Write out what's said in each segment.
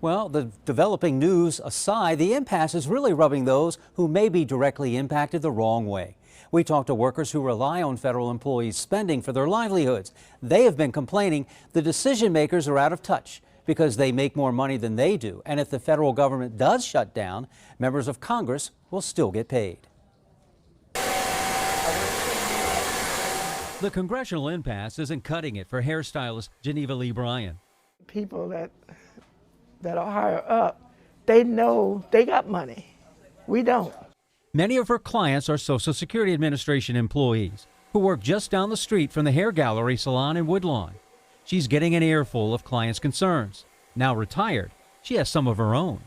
Well, the developing news aside, the impasse is really rubbing those who may be directly impacted the wrong way. We talked to workers who rely on federal employees' spending for their livelihoods. They have been complaining the decision makers are out of touch because they make more money than they do. And if the federal government does shut down, members of Congress will still get paid. The congressional impasse isn't cutting it for hairstylist Geneva Lee Bryan. People that are higher up, they know they got money. We don't. Many of her clients are Social Security Administration employees who work just down the street from the Hair Gallery salon in Woodlawn. She's getting an earful of clients' concerns. Now retired, she has some of her own.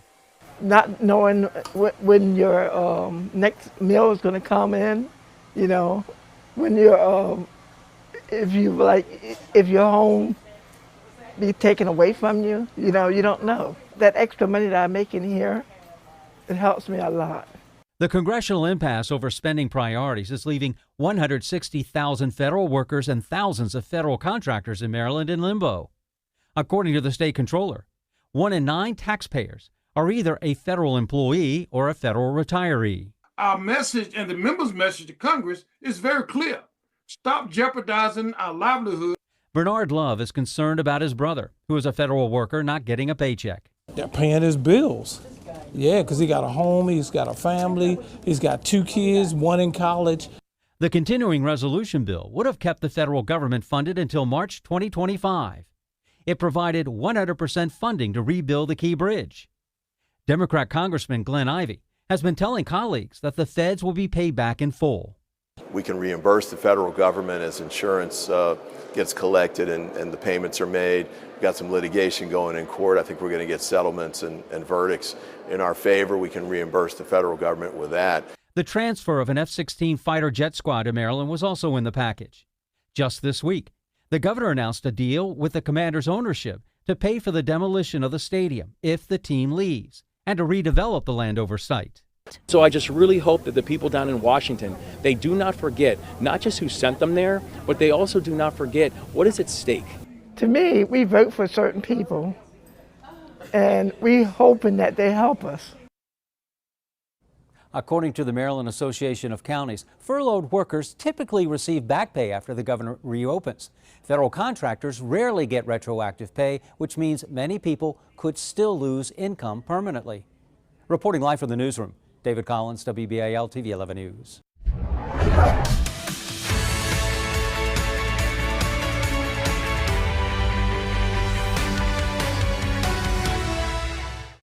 Not knowing when your next meal is going to come in, you know, when you're, if your home be taken away from you, you know, you don't know. That extra money that I make in here, it helps me a lot. The congressional impasse over spending priorities is leaving 160,000 federal workers and thousands of federal contractors in Maryland in limbo. According to the state controller, 1 in 9 taxpayers are either a federal employee or a federal retiree. Our message and the members' message to Congress is very clear. Stop jeopardizing our livelihood. Bernard Love is concerned about his brother, who is a federal worker not getting a paycheck. They're paying his bills. Yeah, because he got a home, he's got a family, he's got 2 kids, 1 in college. The continuing resolution bill would have kept the federal government funded until March 2025. It provided 100% funding to rebuild the Key Bridge. Democrat Congressman Glenn Ivey has been telling colleagues that the feds will be paid back in full. We can reimburse the federal government as insurance gets collected and the payments are made. We've got some litigation going in court. I think we're going to get settlements and verdicts in our favor. We can reimburse the federal government with that. The transfer of an F-16 fighter jet squad to Maryland was also in the package. Just this week, the governor announced a deal with the commander's ownership to pay for the demolition of the stadium if the team leaves and to redevelop the Landover site. So I just really hope that the people down in Washington, they do not forget not just who sent them there, but they also do not forget what is at stake. To me, we vote for certain people, and we're hoping that they help us. According to the Maryland Association of Counties, furloughed workers typically receive back pay after the governor reopens. Federal contractors rarely get retroactive pay, which means many people could still lose income permanently. Reporting live from the newsroom, David Collins, WBAL TV 11 News.